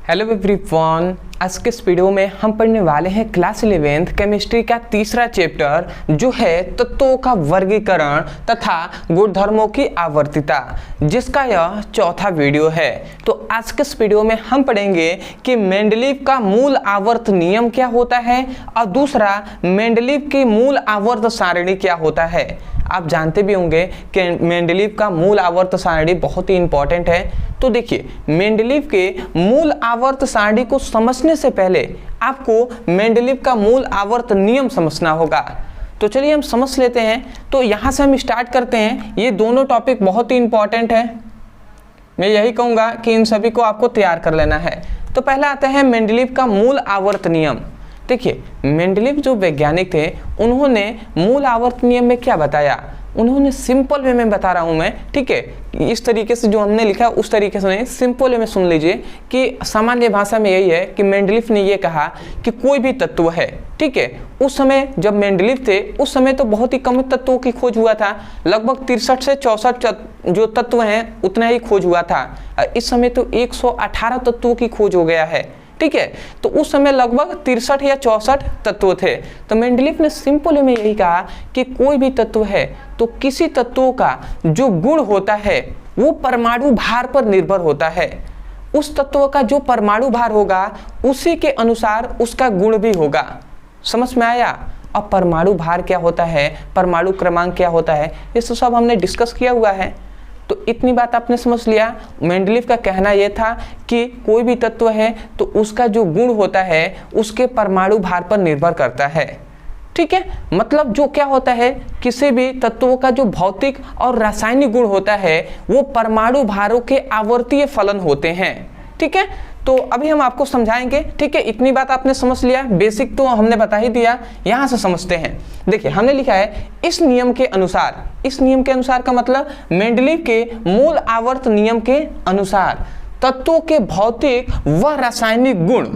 Hello everyone, आज के इस वीडियो में हम पढ़ने वाले हैं क्लास 11th केमिस्ट्री का तीसरा चैप्टर जो है तत्वों का वर्गीकरण तथा गुणधर्मों की आवर्तिता, जिसका यह चौथा वीडियो है। तो आज के इस वीडियो में हम पढ़ेंगे कि मेंडलीव का मूल आवर्त नियम क्या होता है और दूसरा मेंडलीव की मूल आवर्त सारणी क्या होता है। आप जानते भी होंगे कि मेंडलीव का मूल आवर्त सारणी बहुत ही इंपॉर्टेंट है। तो देखिए, मेंडलीव के मूल आवर्त सारणी को समझने से पहले आपको मेंडलीव का मूल आवर्त नियम समझना होगा। तो चलिए हम समझ लेते हैं। तो यहाँ से हम स्टार्ट करते हैं। ये दोनों टॉपिक बहुत ही इंपॉर्टेंट है। मैं यही कहूँगा कि इन सभी को आपको तैयार कर लेना है। तो पहला आता है मेंडलीव का मूल आवर्त नियम। देखिए, मेंडलीव जो वैज्ञानिक थे उन्होंने मूल आवर्त नियम में क्या बताया, उन्होंने सिंपल वे में बता रहा हूं मैं, ठीक है। इस तरीके से जो हमने लिखा उस तरीके से नहीं, सिंपल वे में सुन लीजिए कि सामान्य भाषा में यही है कि मेंडलीव ने ये कहा कि कोई भी तत्व है, ठीक है। उस समय जब मेंडलीव थे उस समय तो बहुत ही कम तत्वों की खोज हुआ था, लगभग 63 से 64 जो तत्व हैं उतना ही खोज हुआ था। इस समय तो 118 तत्वों की खोज हो गया है, ठीक है। तो उस समय लगभग 63 या 64 तत्व थे। तो मेंडलीव ने सिंपल में यही कहा कि कोई भी तत्व है तो किसी तत्वों का जो गुण होता है वो परमाणु भार पर निर्भर होता है। उस तत्व का जो परमाणु भार होगा उसी के अनुसार उसका गुण भी होगा। समझ में आया? अब परमाणु भार क्या होता है, परमाणु क्रमांक क्या होता है, ये सब हमने डिस्कस किया हुआ है। तो इतनी बात आपने समझ लिया। मेंडलीव का कहना यह था कि कोई भी तत्व है तो उसका जो गुण होता है उसके परमाणु भार पर निर्भर करता है, ठीक है। मतलब जो क्या होता है, किसी भी तत्वों का जो भौतिक और रासायनिक गुण होता है वो परमाणु भारों के आवर्तीय फलन होते हैं, ठीक है। तो अभी हम आपको समझाएंगे, ठीक है। इतनी बात आपने समझ लिया, बेसिक तो हमने बता ही दिया। यहां से समझते हैं। देखिए, हमने लिखा है इस नियम के अनुसार। इस नियम के अनुसार का मतलब मेंडलीव के मूल आवर्त नियम के अनुसार तत्वों के भौतिक व रासायनिक गुण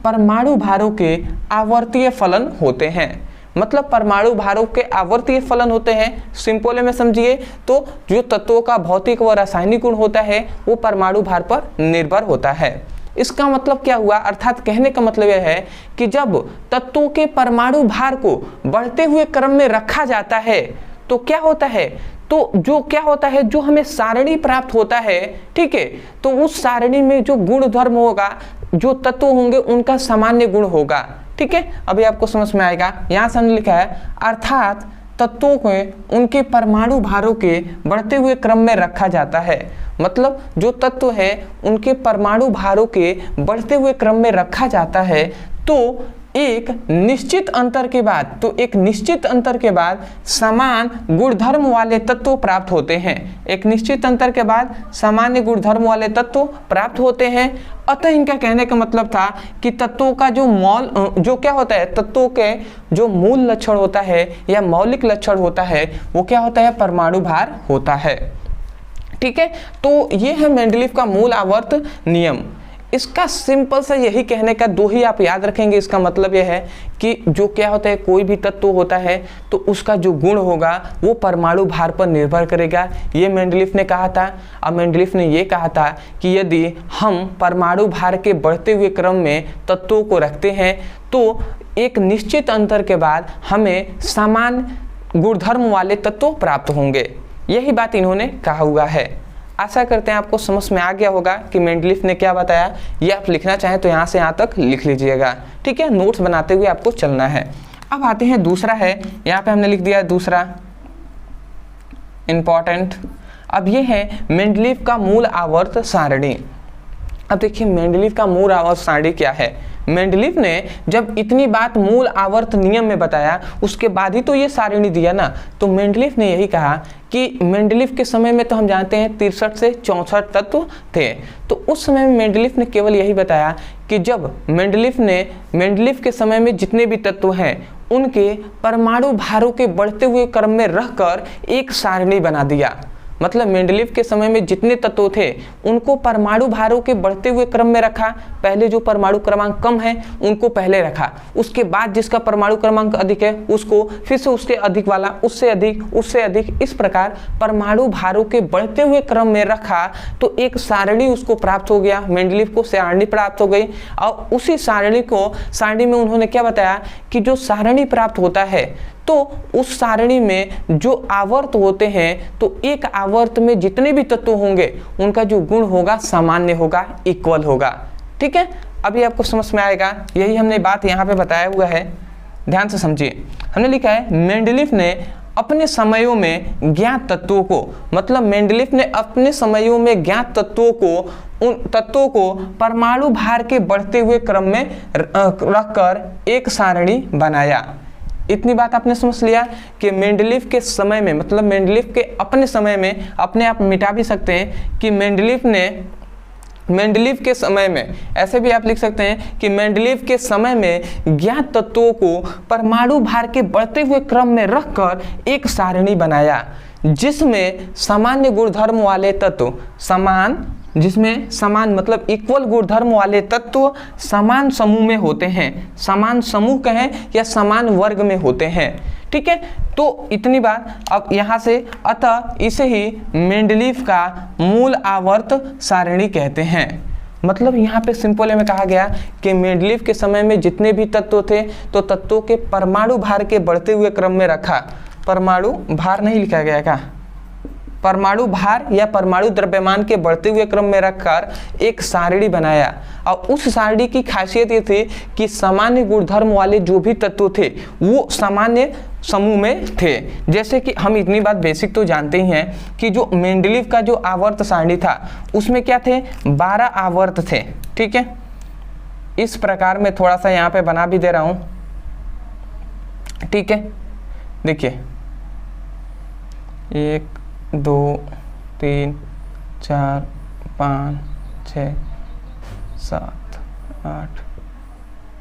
परमाणु भारों के आवर्तीय फलन होते हैं। मतलब परमाणु भारों के आवर्तीय फलन होते हैं। सिंपल में समझिए तो जो तत्वों का भौतिक व रासायनिक गुण होता है वो परमाणु भार पर निर्भर होता है। इसका मतलब क्या हुआ, अर्थात कहने का मतलब यह है कि जब तत्वों के परमाणु भार को बढ़ते हुए क्रम में रखा जाता है तो क्या होता है, तो जो क्या होता है, जो हमें सारणी प्राप्त होता है, ठीक है, तो उस सारणी में जो गुण धर्म होगा, जो तत्व होंगे उनका सामान्य गुण होगा, ठीक है। अभी आपको समझ में आएगा। यहां से हमने लिखा है अर्थात तत्वों को उनके परमाणु भारों के बढ़ते हुए क्रम में रखा जाता है। मतलब जो तत्व है उनके परमाणु भारों के बढ़ते हुए क्रम में रखा जाता है। तो एक निश्चित अंतर के बाद समान गुणधर्म वाले तत्व प्राप्त होते हैं। एक निश्चित अंतर के बाद सामान्य गुणधर्म वाले तत्व प्राप्त होते हैं। अतः इनका कहने का मतलब था कि तत्वों का जो क्या होता है, तत्वों के जो मूल लक्षण होता है या मौलिक लक्षण होता है वो क्या होता है, परमाणु भार होता है, ठीक है। तो ये है मेंडलीव का मूल आवर्त नियम। इसका सिंपल सा यही कहने का दो ही आप याद रखेंगे। इसका मतलब यह है कि जो क्या होता है, कोई भी तत्व होता है तो उसका जो गुण होगा वो परमाणु भार पर निर्भर करेगा। ये मेंडलीव ने कहा था। अब मेंडलीव ने ये कहा था कि यदि हम परमाणु भार के बढ़ते हुए क्रम में तत्वों को रखते हैं तो एक निश्चित अंतर के बाद हमें समान गुणधर्म वाले तत्व प्राप्त होंगे। यही बात इन्होंने कहा हुआ है। आशा करते हैं आपको समझ में आ गया होगा कि मेंडलीव ने क्या बताया। ये आप लिखना चाहें तो यहाँ से यहाँ तक लिख लीजिएगा, ठीक है। नोट्स बनाते हुए आपको चलना है। अब आते हैं दूसरा है, यहाँ पे हमने लिख दिया दूसरा इंपॉर्टेंट। अब ये है मेंडलीव का मूल आवर्त सारणी। अब देखिए मेंडलीव का मूल आवर्त सारणी क्या है। मेंडलीव ने जब इतनी बात मूल आवर्त नियम में बताया उसके बाद ही तो ये सारणी दिया ना। तो मेंडलीव ने यही कहा कि मेंडलीव के समय में तो हम जानते हैं 63 से 64 तत्व थे। तो उस समय में मेंडलीव ने केवल यही बताया कि जब मेंडलीव के समय में जितने भी तत्व हैं उनके परमाणु भारों के बढ़ते हुए क्रम में रखकर एक सारणी बना दिया। मतलब मेंडलीव के समय में जितने तत्व थे उनको परमाणु भारों के बढ़ते हुए क्रम में रखा। पहले जो परमाणु क्रमांक कम है उनको पहले रखा, उसके बाद जिसका परमाणु क्रमांक अधिक है उसको फिर से उसके अधिक वाला, उससे अधिक, इस प्रकार परमाणु भारों के बढ़ते हुए क्रम में रखा। तो एक सारणी उसको प्राप्त हो गया, मेंडलीव को सारणी प्राप्त हो गई। और उसी सारणी में उन्होंने क्या बताया कि जो सारणी प्राप्त होता है तो उस सारणी में जो आवर्त होते हैं तो एक आवर्त में जितने भी तत्व होंगे उनका जो गुण होगा सामान्य होगा, इक्वल होगा। ठीक है, अभी आपको समझ में आएगा, यही हमने बात यहाँ पे बताया हुआ है, ध्यान से समझिए। हमने लिखा है मेंडलीव ने अपने समयों में ज्ञात तत्वों को, मतलब मेंडलीव ने अपने समयों में ज्ञात तत्वों को, उन तत्वों को परमाणु भार के बढ़ते हुए क्रम में रखकर एक सारणी बनाया। इतनी बात आपने समझ लिया कि मेंडलीव के समय में, मतलब मेंडलीव के अपने समय में, अपने आप मिटा भी सकते हैं कि मेंडलीव के समय में, ऐसे भी आप लिख सकते हैं कि मेंडलीव के समय में ज्ञात तत्वों को परमाणु भार के बढ़ते हुए क्रम में रखकर एक सारणी बनाया जिसमें सामान्य गुणधर्म वाले तत्व, जिसमें समान मतलब इक्वल गुणधर्म वाले तत्व समान समूह में होते हैं, समान समूह कहें या समान वर्ग में होते हैं। ठीक है, तो इतनी बात। अब यहाँ से अतः इसे ही मेंडलीव का मूल आवर्त सारणी कहते हैं। मतलब यहाँ पे सिंपल में कहा गया कि मेंडलीव के समय में जितने भी तत्व थे तो तत्वों के परमाणु भार के बढ़ते हुए क्रम में रखा। परमाणु भार नहीं लिखा गया क्या? परमाणु भार या परमाणु द्रव्यमान के बढ़ते हुए क्रम में रखकर एक सारणी बनाया। और उस सारणी की खासियत ये थी कि सामान्य गुणधर्म वाले जो भी तत्व थे वो सामान्य समूह में थे। जैसे कि हम इतनी बात बेसिक तो जानते ही हैं कि जो मेंडलीव का जो आवर्त सारणी था उसमें क्या थे, 12 आवर्त थे। ठीक है, इस प्रकार में थोड़ा सा यहाँ पे बना भी दे रहा हूँ। ठीक है, देखिए 1 2 3 4 5 6 7 8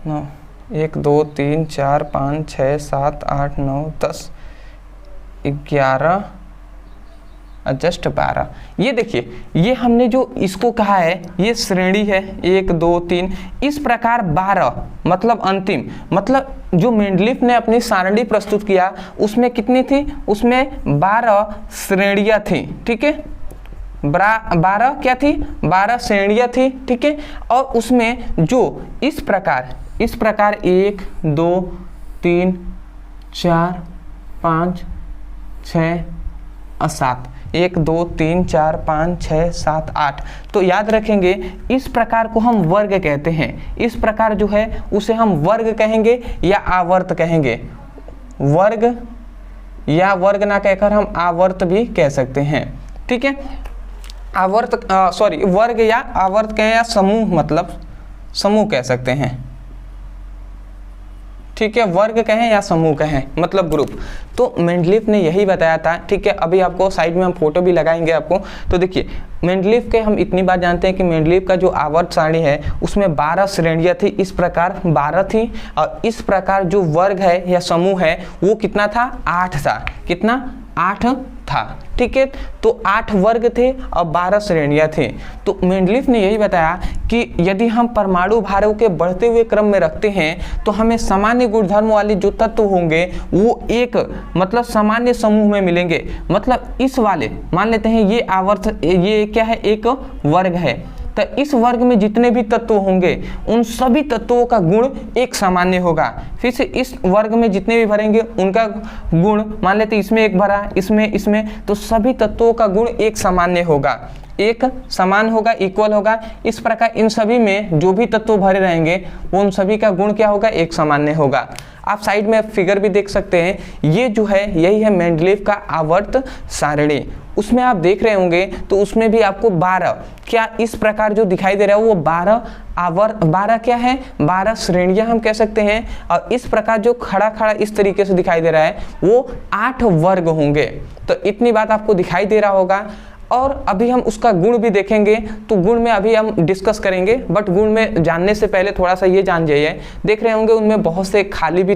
9 1 2 3 4 5 6 7 8 9 10 11 जस्ट 12। ये देखिए, ये हमने जो इसको कहा है ये श्रेणी है 1 2 3, इस प्रकार 12 मतलब अंतिम, मतलब जो मेंडलीव ने अपनी सारणी प्रस्तुत किया उसमें कितनी थी, उसमें 12 श्रेणियां थी। ठीक है, 12 क्या थी, 12 श्रेणियां थी। ठीक है, और उसमें जो इस प्रकार 1 2 3 4 5 6 और 7, 1 2 3 4 5 6 7 8, तो याद रखेंगे इस प्रकार को हम वर्ग कहते हैं। इस प्रकार जो है उसे हम वर्ग कहेंगे या आवर्त कहेंगे। वर्ग या वर्ग ना कहकर हम आवर्त भी कह सकते हैं। ठीक है, वर्ग या आवर्त कहें या समूह, मतलब समूह कह सकते हैं। ठीक है, वर्ग कहें या समूह कहें, मतलब ग्रुप। तो मेंडलीव ने यही बताया था। ठीक है, अभी आपको साइड में हम फोटो भी लगाएंगे आपको। तो देखिए मेंडलीव के हम इतनी बात जानते हैं कि मेंडलीव का जो आवर्त सारणी है उसमें 12 श्रेणियां थी, इस प्रकार 12 थी। और इस प्रकार जो वर्ग है या समूह है वो कितना था, 8 था। कितना, 8 था। ठीक है, तो 8 वर्ग थे और 12 श्रेणियां थी। तो मेंडलीव ने यही बताया कि यदि हम परमाणु भारों के बढ़ते हुए क्रम में रखते हैं तो हमें सामान्य गुणधर्म वाले जो तत्व होंगे वो एक मतलब सामान्य समूह में मिलेंगे। मतलब इस वाले मान लेते हैं ये आवर्त, ये क्या है, एक वर्ग है, तो इस वर्ग में जितने भी तत्व होंगे उन सभी तत्वों का गुण एक सामान्य होगा। फिर से इस वर्ग में जितने भी भरेंगे उनका गुण, मान लेते इसमें एक भरा, इसमें, तो सभी तत्वों का गुण एक सामान्य होगा, एक समान होगा, इक्वल होगा। इस प्रकार इन सभी में जो भी तत्व भरे रहेंगे वो उन सभी का गुण क्या होगा, एक सामान्य होगा। आप साइड में फिगर भी देख सकते हैं, ये जो है यही है मेंडलीव का आवर्त सारणी। उसमें आप देख रहे होंगे तो उसमें भी आपको 12 क्या इस प्रकार जो दिखाई दे रहा है वो 12 क्या है, 12 श्रेणियां हम कह सकते हैं। और इस प्रकार जो खड़ा इस तरीके से दिखाई दे रहा है वो 8 वर्ग होंगे। तो इतनी बात आपको दिखाई दे रहा होगा। और अभी हम उसका गुण भी देखेंगे, तो गुण में अभी हम डिस्कस करेंगे, बट गुण में जानने से पहले थोड़ा सा ये जान जाइए। देख रहे होंगे उनमें बहुत से खाली भी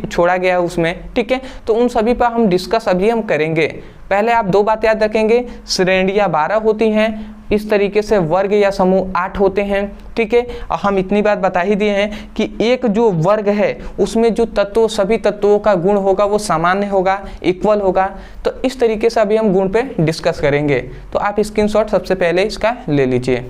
छोड़ा गया है उसमें। ठीक है, तो उन सभी पर हम डिस्कस अभी हम करेंगे। पहले आप 2 बात याद रखेंगे, श्रेणियाँ 12 होती हैं, इस तरीके से वर्ग या समूह 8 होते हैं, ठीक है। और हम इतनी बात बता ही दिए हैं कि एक जो वर्ग है उसमें जो तत्व, सभी तत्वों का गुण होगा वो सामान्य होगा, इक्वल होगा। तो इस तरीके से अभी हम गुण पे डिस्कस करेंगे। तो आप स्क्रीनशॉट सबसे पहले इसका ले लीजिए।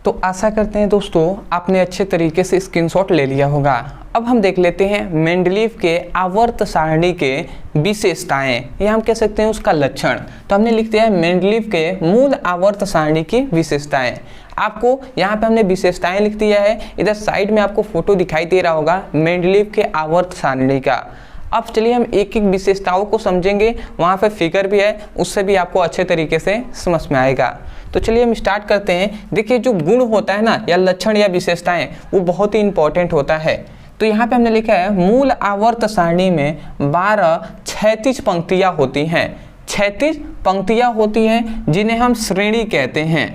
तो आशा करते हैं दोस्तों आपने अच्छे तरीके से स्क्रीनशॉट ले लिया होगा। अब हम देख लेते हैं मेंडलीव के आवर्त सारणी के विशेषताएं, या हम कह सकते हैं उसका लक्षण। तो हमने लिख दिया है मेंडलीव के मूल आवर्त सारणी की विशेषताएं। आपको यहाँ पे हमने विशेषताएं लिख दिया है, इधर साइड में आपको फोटो दिखाई दे रहा होगा मेंडलीव के आवर्त सारणी का। अब चलिए हम एक एक विशेषताओं को समझेंगे, वहाँ पे फिगर भी है, उससे भी आपको अच्छे तरीके से समझ में आएगा। तो चलिए हम स्टार्ट करते हैं। देखिए जो गुण होता है ना, या लक्षण या विशेषताएं, वो बहुत ही इंपॉर्टेंट होता है। तो यहाँ पे हमने लिखा है मूल आवर्त सारणी में 12 क्षैतिज पंक्तियाँ होती हैं। क्षैतिज पंक्तियाँ होती हैं जिन्हें हम श्रेणी कहते हैं।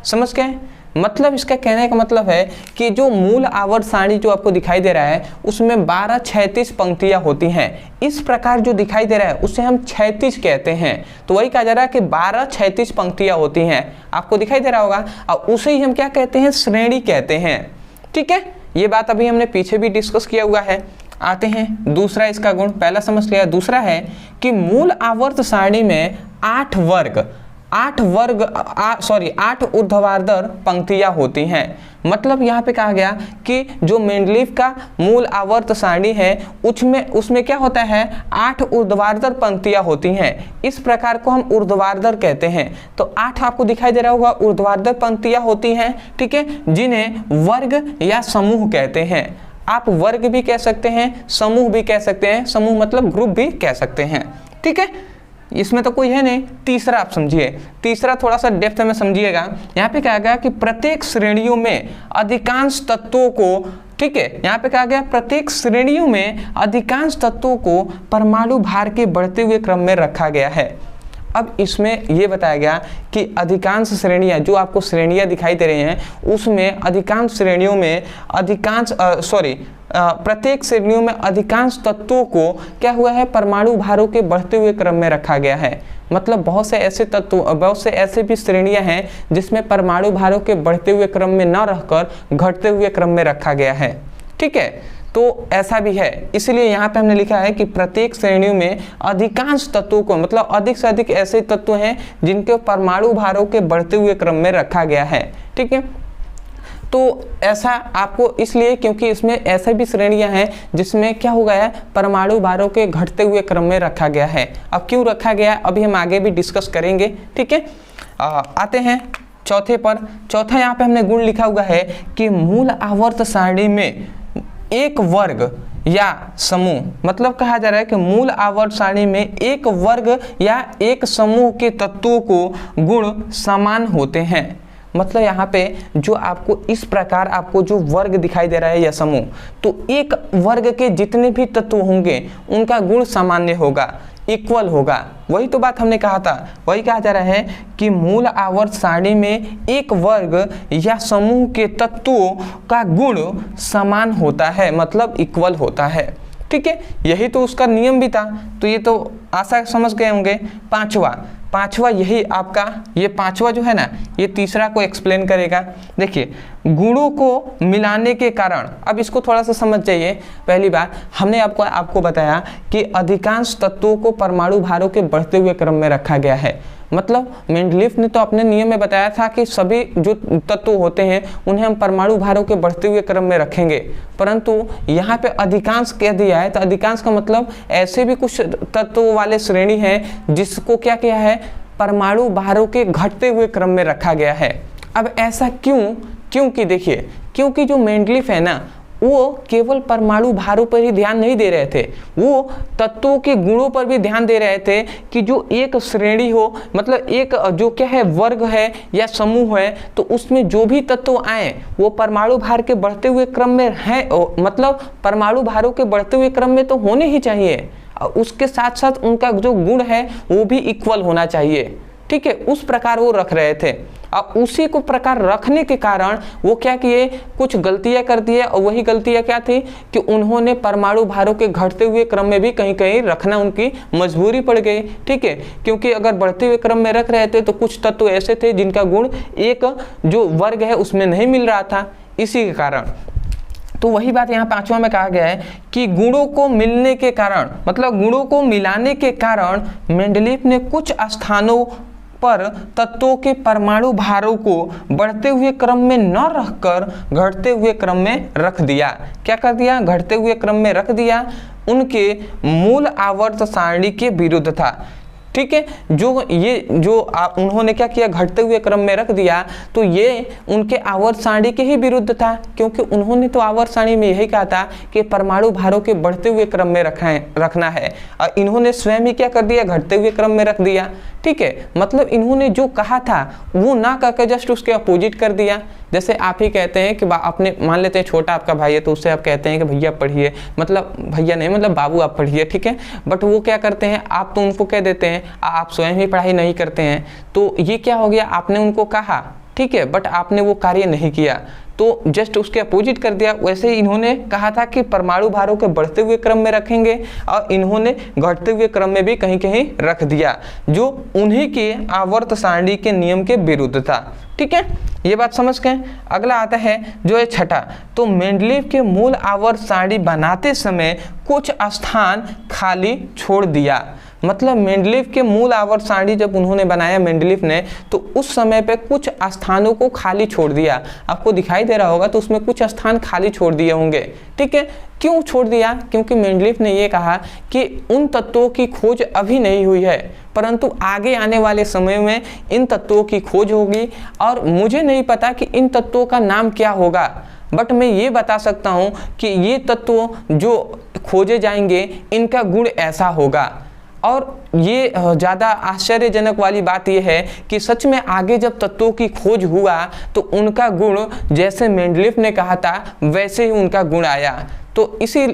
समझ गए? मतलब इसका कहने का मतलब है कि जो मूल आवर्त सारणी जो आपको दिखाई दे रहा है उसमें 12 क्षैतिज पंक्तियां होती हैं। इस प्रकार जो दिखाई दे रहा है उसे हम क्षैतिज कहते हैं। तो वही कहा जा रहा है कि 12 क्षैतिज पंक्तियां होती हैं, आपको दिखाई दे रहा होगा, और उसे ही हम क्या कहते हैं, श्रेणी कहते हैं। ठीक है, ये बात अभी हमने पीछे भी डिस्कस किया हुआ है। आते हैं दूसरा इसका गुण, पहला समझ लिया। दूसरा है कि मूल आवर्त सारणी में 8 ऊर्ध्वाधर पंक्तियां होती हैं। मतलब यहाँ पे कहा गया कि जो मेंडलीव का मूल आवर्त सारणी है उसमें क्या होता है, 8 ऊर्ध्वाधर पंक्तियां होती हैं। इस प्रकार को हम ऊर्ध्वाधर कहते हैं। तो 8 आपको दिखाई दे रहा होगा ऊर्ध्वाधर पंक्तियां होती हैं, ठीक है, जिन्हें वर्ग या समूह कहते हैं। आप वर्ग भी कह सकते हैं, समूह भी कह सकते हैं, समूह मतलब ग्रुप भी कह सकते हैं। ठीक है, इसमें तो कोई है नहीं। तीसरा आप समझिए, तीसरा थोड़ा सा डेप्थ में समझिएगा। यहाँ पे कहा गया कि प्रत्येक श्रेणियों में अधिकांश तत्वों को, ठीक है, यहाँ पे कहा गया प्रत्येक श्रेणियों में अधिकांश तत्वों को परमाणु भार के बढ़ते हुए क्रम में रखा गया है। अब इसमें यह बताया गया कि अधिकांश श्रेणियां, जो आपको श्रेणियां दिखाई दे रही हैं, उसमें अधिकांश श्रेणियों में प्रत्येक श्रेणियों में अधिकांश तत्वों को क्या हुआ है, परमाणु भारों के बढ़ते हुए क्रम में रखा गया है। मतलब बहुत से ऐसे भी श्रेणियां हैं जिसमें परमाणु भारों के बढ़ते हुए क्रम में न रहकर घटते हुए क्रम में रखा गया है। ठीक है, तो ऐसा भी है, इसलिए यहाँ पे हमने लिखा है कि प्रत्येक श्रेणियों में अधिकांश तत्वों को, मतलब अधिक से अधिक ऐसे तत्व हैं जिनके परमाणु भारों के बढ़ते हुए क्रम में रखा गया है। ठीक है, तो ऐसा आपको इसलिए क्योंकि इसमें ऐसे भी श्रेणियां हैं जिसमें क्या हो गया है, परमाणु भारों के घटते हुए क्रम में रखा गया है। अब क्यों रखा गया अभी हम आगे भी डिस्कस करेंगे। ठीक है, आते हैं चौथे पर। चौथा यहाँ पे हमने गुण लिखा हुआ है कि मूल आवर्त सारणी में एक वर्ग या समूह, मतलब कहा जा रहा है कि मूल आवर्त सारणी में एक वर्ग या एक समूह के तत्वों को गुण समान होते हैं। मतलब यहाँ पे जो आपको इस प्रकार आपको जो वर्ग दिखाई दे रहा है या समूह, तो एक वर्ग के जितने भी तत्व होंगे उनका गुण सामान्य होगा, इक्वल होगा। वही तो बात हमने कहा था, वही कहा जा रहा है कि मूल आवर्त सारणी में एक वर्ग या समूह के तत्वों का गुण समान होता है, मतलब इक्वल होता है। ठीक है, यही तो उसका नियम भी था। तो ये तो आशा समझ गए होंगे। पांचवा यही आपका, ये पांचवा जो है ना, ये तीसरा को एक्सप्लेन करेगा। देखिए, गुणों को मिलाने के कारण, अब इसको थोड़ा सा समझ जाइए। पहली बात हमने आपको बताया कि अधिकांश तत्वों को परमाणु भारों के बढ़ते हुए क्रम में रखा गया है। मतलब मेंडलीव ने तो अपने नियम में बताया था कि सभी जो तत्व होते हैं उन्हें हम परमाणु भारों के बढ़ते हुए क्रम में रखेंगे, परंतु यहाँ पे अधिकांश कह दिया है। तो अधिकांश का मतलब ऐसे भी कुछ तत्वों वाले श्रेणी हैं जिसको क्या किया है, परमाणु भारों के घटते हुए क्रम में रखा गया है। अब ऐसा क्यों? क्योंकि देखिए, क्योंकि जो मेंडलीव है ना, वो केवल परमाणु भारों पर ही ध्यान नहीं दे रहे थे, वो तत्वों के गुणों पर भी ध्यान दे रहे थे कि जो एक श्रेणी हो, मतलब एक जो क्या है वर्ग है या समूह है, तो उसमें जो भी तत्व आए वो परमाणु भार के बढ़ते हुए क्रम में है, मतलब परमाणु भारों के बढ़ते हुए क्रम में तो होने ही चाहिए। उसके साथ साथ उनका जो गुण है वो भी इक्वल होना चाहिए। ठीक है, उस प्रकार वो रख रहे थे। अब उसी को प्रकार रखने के कारण वो क्या किए, कुछ गलतियां कर दिए, और वही गलतियां क्या थी कि उन्होंने परमाणु भारों के घटते हुए क्रम में भी कहीं कहीं रखना उनकी मजबूरी पड़ गई। ठीक है, क्योंकि अगर बढ़ते हुए क्रम में रख रहे थे तो कुछ तत्व ऐसे थे जिनका गुण एक जो वर्ग है उसमें नहीं मिल रहा था, इसी के कारण। तो वही बात यहाँ 5वां में कहा गया है कि गुणों को मिलने के कारण, मतलब गुणों को मिलाने के कारण मेंडलीफ ने कुछ स्थानों पर तत्वों के परमाणु भारों को बढ़ते हुए क्रम में न रखकर घटते हुए क्रम में रख दिया। क्या कर दिया, घटते हुए क्रम में रख दिया, उनके मूल आवर्त सारणी के विरुद्ध था। ठीक है, उन्होंने क्या किया, घटते हुए क्रम में रख दिया, तो ये उनके आवर्त सारणी के ही विरुद्ध था, क्योंकि उन्होंने तो आवर्त सारणी में यही कहा था कि परमाणु भारों के बढ़ते हुए क्रम में रखना है, और इन्होंने स्वयं ही क्या कर दिया, घटते हुए क्रम में रख दिया। ठीक है, मतलब इन्होंने जो कहा था वो ना कहकर जस्ट उसके अपोजिट कर दिया। जैसे आप ही कहते हैं कि अपने, मान लेते हैं छोटा आपका भाई है, तो उससे आप कहते हैं कि भैया पढ़िए, मतलब भैया नहीं, मतलब बाबू आप पढ़िए। ठीक है, बट वो क्या करते हैं, आप तो उनको कह देते हैं, आप स्वयं ही पढ़ाई नहीं करते हैं। तो ये क्या हो गया, आपने उनको कहा, ठीक है, बट आपने वो कार्य नहीं किया, तो जस्ट उसके अपोजिट कर दिया। वैसे ही इन्होंने कहा था कि परमाणु भारों के बढ़ते हुए क्रम में रखेंगे, और इन्होंने घटते हुए क्रम में भी कहीं कहीं रख दिया, जो उन्हीं के आवर्त सारणी के नियम के विरुद्ध था। ठीक है, ये बात समझ गए। अगला आता है जो है छठा, तो मेंडलीफ के मूल आवर्त सारणी बनाते समय कुछ स्थान खाली छोड़ दिया। मतलब मेंडलीफ के मूल आवर्त सारणी जब उन्होंने बनाया मेंडलीफ ने, तो उस समय पे कुछ स्थानों को खाली छोड़ दिया। आपको दिखाई दे रहा होगा, तो उसमें कुछ स्थान खाली छोड़ दिए होंगे। ठीक है, क्यों छोड़ दिया, क्योंकि मेंडलीफ ने ये कहा कि उन तत्वों की खोज अभी नहीं हुई है, परंतु आगे आने वाले समय में इन तत्वों की खोज होगी, और मुझे नहीं पता कि इन तत्वों का नाम क्या होगा, बट मैं ये बता सकता हूँ कि ये तत्व जो खोजे जाएंगे इनका गुण ऐसा होगा। और ये ज़्यादा आश्चर्यजनक वाली बात यह है कि सच में आगे जब तत्वों की खोज हुआ तो उनका गुण जैसे मेंडलीफ ने कहा था वैसे ही उनका गुण आया। तो इसी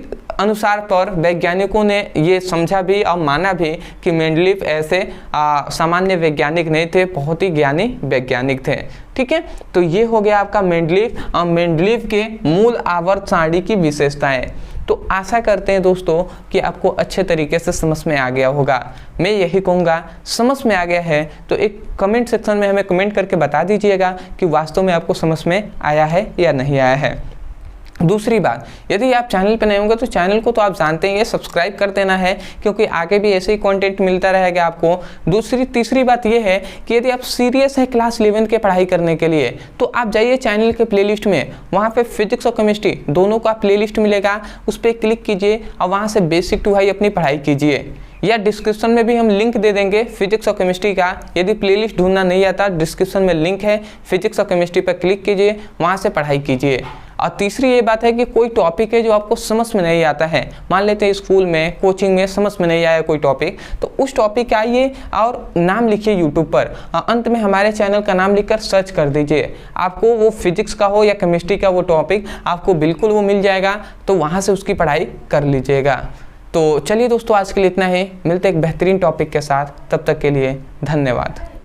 अनुसार पर वैज्ञानिकों ने ये समझा भी और माना भी कि मेंडलीफ ऐसे सामान्य वैज्ञानिक नहीं थे, बहुत ही ज्ञानी वैज्ञानिक थे। ठीक है, तो ये हो गया आपका मेंडलीफ और मेंडलीफ के मूल आवर्त सारणी की विशेषताएं। तो आशा करते हैं दोस्तों कि आपको अच्छे तरीके से समझ में आ गया होगा। मैं यही कहूँगा, समझ में आ गया है तो एक कमेंट सेक्शन में हमें कमेंट करके बता दीजिएगा कि वास्तव में आपको समझ में आया है या नहीं आया है। दूसरी बात, यदि आप चैनल पर नए होंगे तो चैनल को तो आप जानते हैं सब्सक्राइब कर देना है, क्योंकि आगे भी ऐसे ही कंटेंट मिलता रहेगा आपको। तीसरी बात यह है कि यदि आप सीरियस है क्लास 11 के पढ़ाई करने के लिए, तो आप जाइए चैनल के प्लेलिस्ट में, वहाँ पे फिजिक्स और केमिस्ट्री दोनों का प्लेलिस्ट मिलेगा, उस पर क्लिक कीजिए और वहाँ से बेसिक टू हाई अपनी पढ़ाई कीजिए। या डिस्क्रिप्शन में भी हम लिंक दे देंगे फिजिक्स और केमिस्ट्री का, यदि प्लेलिस्ट ढूंढना नहीं आता डिस्क्रिप्शन में लिंक है, फिजिक्स और केमिस्ट्री पर क्लिक कीजिए, वहाँ से पढ़ाई कीजिए। और तीसरी ये बात है कि कोई टॉपिक है जो आपको समझ में नहीं आता है, मान लेते हैं स्कूल में कोचिंग में समझ में नहीं आया कोई टॉपिक, तो उस टॉपिक आइए और नाम लिखिए यूट्यूब पर, अंत में हमारे चैनल का नाम लिखकर सर्च कर दीजिए, आपको वो फिजिक्स का हो या केमिस्ट्री का वो टॉपिक आपको बिल्कुल वो मिल जाएगा, तो वहाँ से उसकी पढ़ाई कर लीजिएगा। तो चलिए दोस्तों, आज के लिए इतना ही, मिलते एक बेहतरीन टॉपिक के साथ, तब तक के लिए धन्यवाद।